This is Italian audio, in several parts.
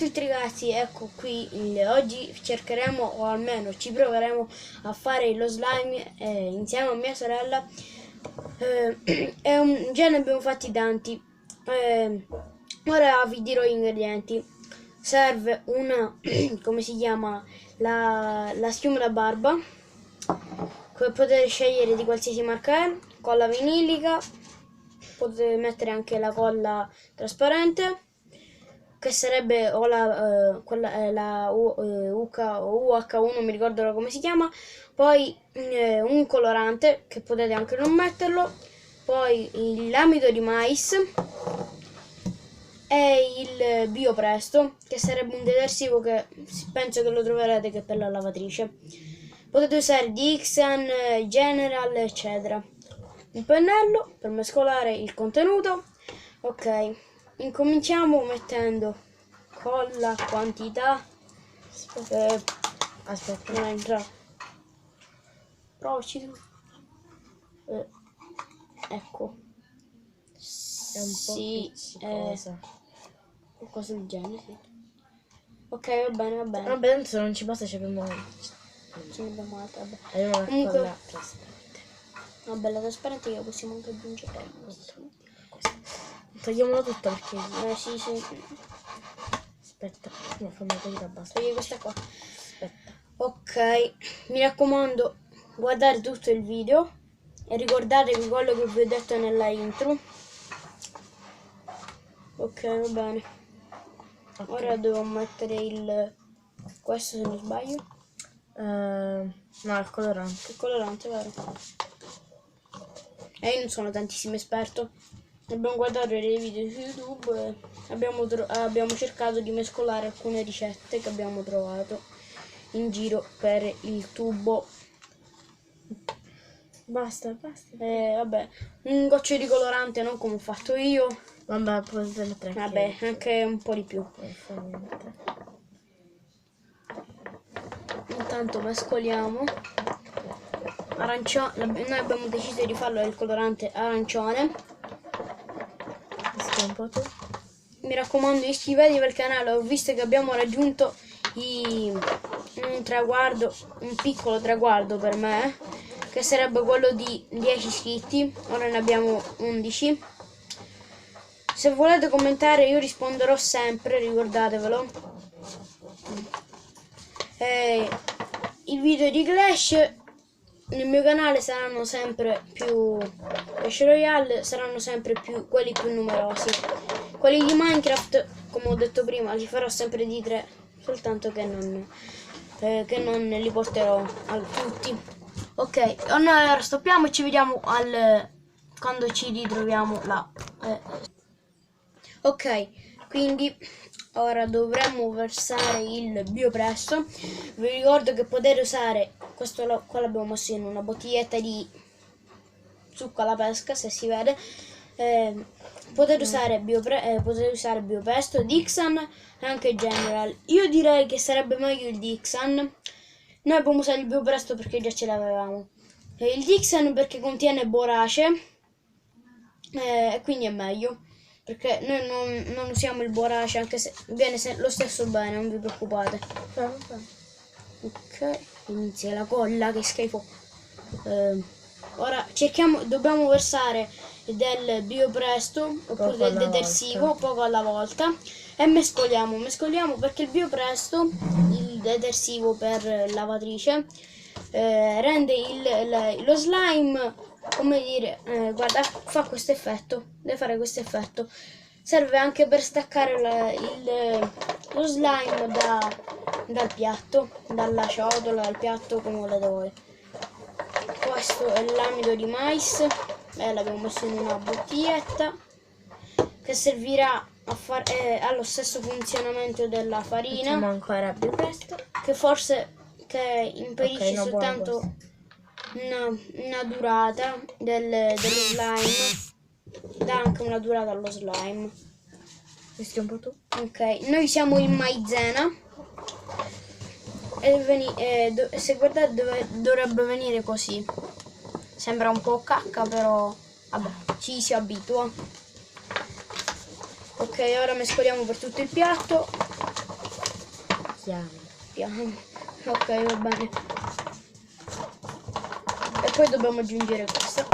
tutti ragazzi, ecco qui, oggi cercheremo o almeno ci proveremo a fare lo slime insieme a mia sorella. Già ne abbiamo fatti tanti. Ora vi dirò gli ingredienti. Serve una, come si chiama, la schiuma da barba, che potete scegliere di qualsiasi marca è, colla vinilica, potete mettere anche la colla trasparente, che sarebbe o la UK o UH1, non mi ricordo come si chiama, poi un colorante che potete anche non metterlo, poi l'amido di mais e il Biopresto, che sarebbe un detersivo che penso che lo troverete, che è per la lavatrice. Potete usare Dixan, General, eccetera. Un pennello per mescolare il contenuto. Ok, incominciamo mettendo colla, quantità. Aspetta, non entra. Provaci tu. Ecco. È un po' pizzicosa. Qualcosa del genere, sì. Ok, va bene, va bene. Vabbè, tanto se non ci basta ci abbiamo... Ce ne abbiamo altre, vabbè. Abbiamo la Comunque, colla trasparente. vabbè, la trasparente che possiamo anche aggiungere. Togliamolo tutto perché... Sì, sì. Aspetta, no, fammi togliere basta. Togli questa qua. Aspetta. Ok, mi raccomando, guardate tutto il video e ricordatevi quello che vi ho detto nella intro. Ok, va bene. Okay. Ora devo mettere questo, se non sbaglio. No, il colorante. Il colorante, vero? Io non sono tantissimo esperto. Abbiamo guardato dei video su YouTube e abbiamo cercato di mescolare alcune ricette che abbiamo trovato in giro per il tubo. Basta. Vabbè, un goccio di colorante, non come ho fatto io. Vabbè, potete mettere anche... Vabbè, anche un po' di più. Intanto mescoliamo. Noi abbiamo deciso di farlo il colorante arancione. Un po' tu. Mi raccomando, iscrivetevi al canale. Ho visto che abbiamo raggiunto un traguardo, un piccolo traguardo per me, che sarebbe quello di 10 iscritti. Ora ne abbiamo 11. Se volete commentare io risponderò sempre, ricordatevelo. I video di Clash nel mio canale saranno sempre più... Clash Royale saranno sempre più quelli più numerosi. Quelli di Minecraft, come ho detto prima, li farò sempre di 3, soltanto che non li porterò a tutti. Ok, ora stoppiamo e ci vediamo quando ci ritroviamo là. Ok, quindi ora dovremmo versare il Biopresto. Vi ricordo che potete usare, qua l'abbiamo messo in una bottiglietta di succo alla pesca, se si vede. Potete usare Biopresto, Dixan e anche General. Io direi che sarebbe meglio il Dixan. Noi abbiamo usato il Biopresto perché già ce l'avevamo. Il Dixan perché contiene borace e quindi è meglio. Perché noi non usiamo il borace, anche se viene lo stesso bene, non vi preoccupate. Ok, inizia la colla, che schifo. Ora dobbiamo versare del Biopresto oppure del detersivo poco alla volta e mescoliamo perché il Biopresto, il detersivo per lavatrice, rende lo slime, come dire, guarda, fa questo effetto, deve fare questo effetto. Serve anche per staccare lo slime dal piatto, dalla ciotola, dal piatto, come volete voi. Questo è l'amido di mais, l'abbiamo messo in una bottiglietta che servirà allo stesso funzionamento della farina. Facciamo ancora più presto, che impedisce soltanto una durata dello slime, dà anche una durata allo slime. Mischi un po' tu. Ok, noi siamo in maizena e se guardate dovrebbe venire così. Sembra un po' cacca, però vabbè, ci si abitua. Ok, ora mescoliamo per tutto il piatto. Piano. Ok, va bene. E poi dobbiamo aggiungere questa.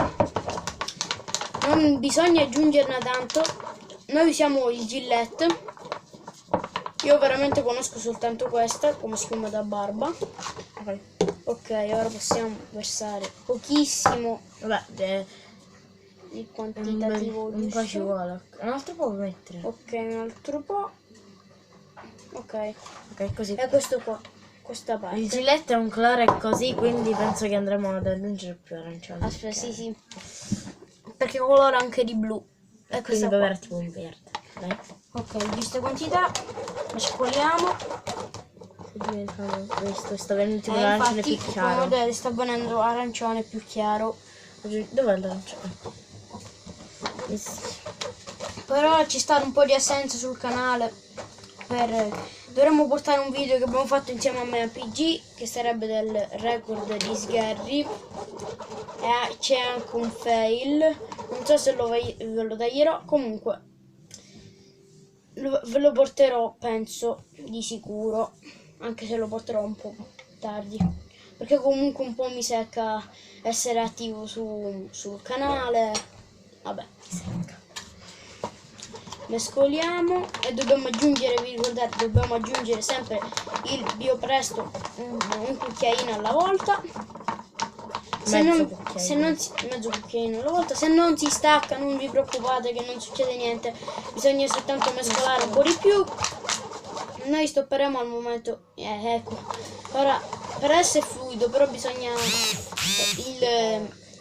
Non bisogna aggiungerne tanto. Noi usiamo il Gillette. Io veramente conosco soltanto questa come schiuma da barba. Ok. Ok, ora possiamo versare pochissimo Vabbè, il quantitativo un po' ci giusto. vuole. Un altro po' puoi mettere. Ok, un altro po'. Ok, Ok, così. e questo qua, questa Il parte. Gillette è un colore così, quindi penso che andremo ad aggiungere più arancione. Aspetta, sì. Perché colora anche di blu. E Quindi questa deve qua. avere tipo un verde. Dai. Ok, giuste quantità. Mescoliamo. Sta venendo tipo l'arancione Infatti, più come chiaro. vedete, sta venendo arancione più chiaro. Dov'è l'arancione? Però ci sta un po' di assenza sul canale. Dovremmo portare un video che abbiamo fatto insieme a me a PG, che sarebbe del record di Sgherri. E c'è anche un fail. Non so se ve lo taglierò. Comunque ve lo porterò, penso, di sicuro. Anche se lo porterò un po' tardi. Perché comunque un po' mi secca essere attivo sul canale. Vabbè. Mescoliamo e dobbiamo aggiungere, vi ricordate, dobbiamo aggiungere sempre il biopresto un cucchiaino alla volta. Mezzo cucchiaino alla volta. Se non si stacca, non vi preoccupate che non succede niente, bisogna soltanto mescolare un po' di più. Noi stopperemo al momento, ecco. Ora, per essere fluido, però bisogna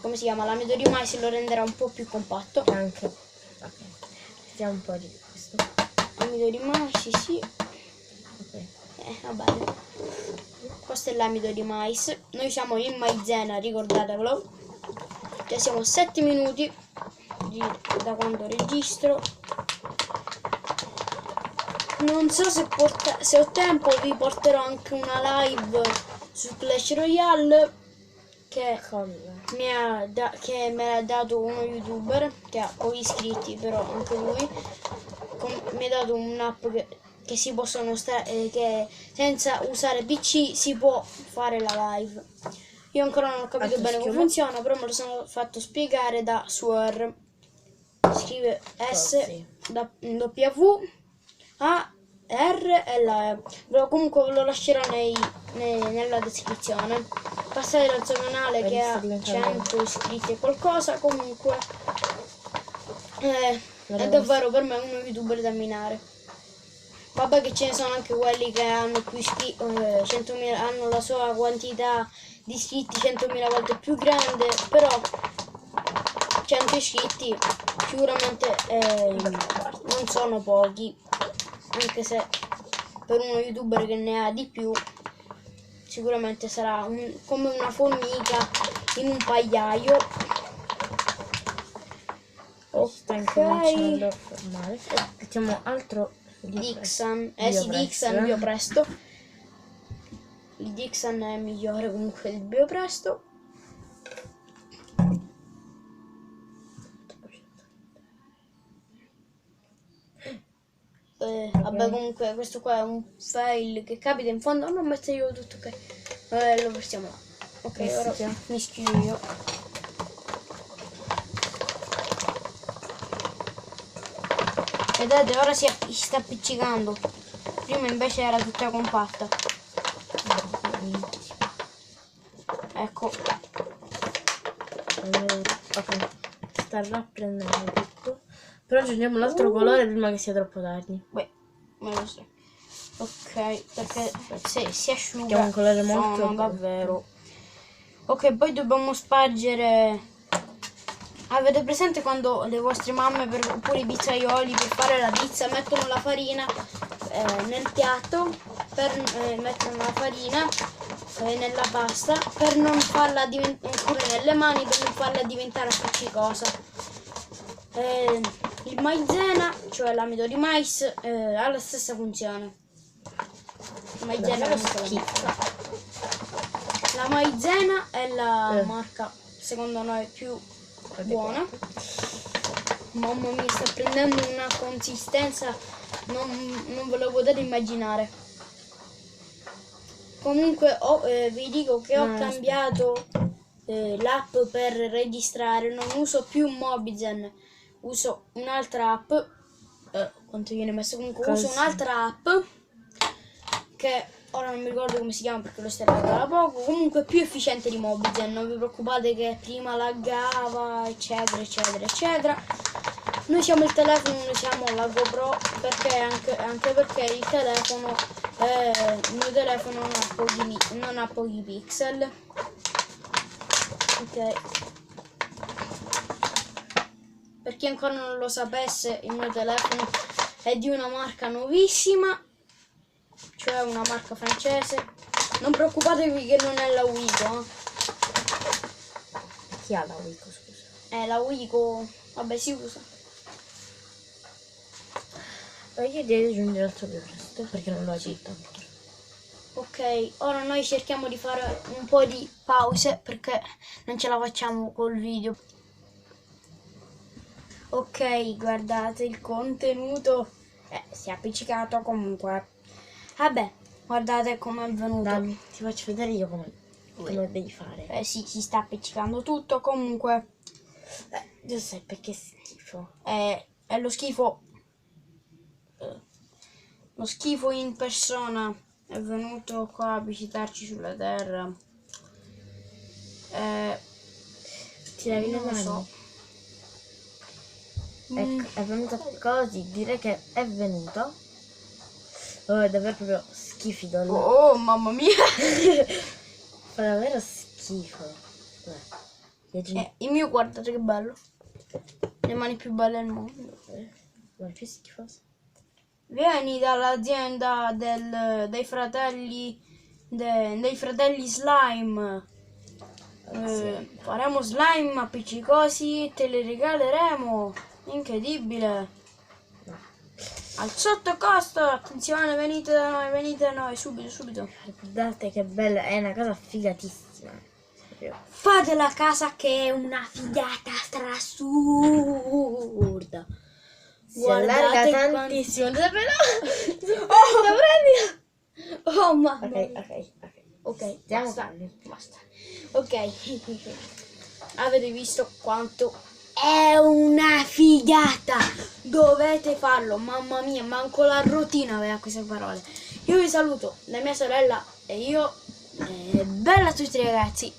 come si chiama, l'amido di mais lo renderà un po' più compatto. Anche. Ok. Mettiamo un po' di questo. Amido di mais, sì. Ok. Va bene. Questo è l'amido di mais. Noi usiamo il maizena, ricordatevelo. Già siamo a 7 minuti da quando registro. Non so se ho tempo, vi porterò anche una live su Clash Royale che me l'ha dato uno youtuber che ha pochi iscritti, però anche lui mi ha dato un'app che si possono che senza usare PC si può fare la live. Io ancora non ho capito bene come funziona, però me lo sono fatto spiegare da Suer. Scrive S W A R e la E. Comunque ve lo lascerò nella descrizione. Passate dal suo canale che ha 100 iscritti e qualcosa. Comunque è davvero per me uno youtuber da minare. Vabbè che ce ne sono anche quelli che hanno più iscritti, 100.000, hanno la sua quantità di iscritti 100.000 volte più grande, però 100 iscritti sicuramente non sono pochi, anche se per uno youtuber che ne ha di più sicuramente sarà come una formica in un pagliaio. Sta incominciando a formare. Mettiamo altro Dixon, Dixon Biopresto. Il Dixon è migliore comunque del Biopresto. Vabbè, comunque questo qua è un fail che capita in fondo. Non metto io tutto, ok. Lo versiamo là. Ok, ora mischio io. Vedete, ora si sta appiccicando. Prima invece era tutta compatta. Ecco. Ok. Sta rapprendendo tutto. Però aggiungiamo l'altro colore prima che sia troppo tardi. Beh, me lo so. Ok, perché se si asciuga è un colore molto davvero. Ok, poi dobbiamo spargere. Avete presente quando le vostre mamme oppure i pizzaioli per fare la pizza mettono la farina nel piatto, mettono la farina nella pasta per non farla diventare, oppure nelle mani per non farla diventare appiccicosa. Il maizena, cioè l'amido di mais, ha la stessa funzione. Il maizena la maizena è la marca secondo noi più buona. Mamma mia, sta prendendo una consistenza non ve lo potete immaginare. Comunque vi dico che ho No, cambiato l'app per registrare, non uso più Mobizen, uso un'altra app. Quanto viene messo? Comunque uso Così. un'altra app che ora non mi ricordo come si chiama perché l'ho installata da poco. Comunque è più efficiente di Mobizen, non vi preoccupate che prima laggava, eccetera, eccetera, eccetera. Noi usiamo il telefono, non usiamo la GoPro perché anche perché il mio telefono non ha pochi pixel. Ok. Per chi ancora non lo sapesse, il mio telefono è di una marca nuovissima, cioè una marca francese. Non preoccupatevi che non è la Wico. Chi ha la Wico, scusa? La Wico, vabbè, si usa. Io direi di aggiungere il suo più presto perché non lo agito. Ok, ora noi cerchiamo di fare un po' di pause perché non ce la facciamo col video. Ok, guardate il contenuto. Si è appiccicato comunque. Vabbè, guardate come è venuto. Dammi, ti faccio vedere io come devi fare. Sì, si sta appiccicando tutto. Comunque, Giuseppe, che schifo. è lo schifo. Lo schifo in persona è venuto qua a visitarci sulla terra. Ti lavi le Non lo mani? so. Ecco, è venuto così, direi che è venuto. Oh, è davvero proprio schifido. Oh, mamma mia! Fa davvero schifo. Il mio, guardate che bello. Le mani più belle del mondo. Ma è più schifoso. Vieni dall'azienda dei fratelli Slime. Faremo slime appiccicosi, te li regaleremo. Incredibile. Al sotto costo, attenzione, venite da noi, subito, subito. Guardate che bella, è una cosa figatissima. Fate la casa che è una figata strassurda. Si allarga Guardate tantissimo. Giuseppe, no! Oh! Lo prendi? Oh mamma mia. Ok. Stiamo Basta. calmi, basta. Ok. Avete visto quanto è una figata? Dovete farlo, mamma mia, manco la routine aveva queste parole. Io vi saluto, la mia sorella e io. Bella a tutti ragazzi.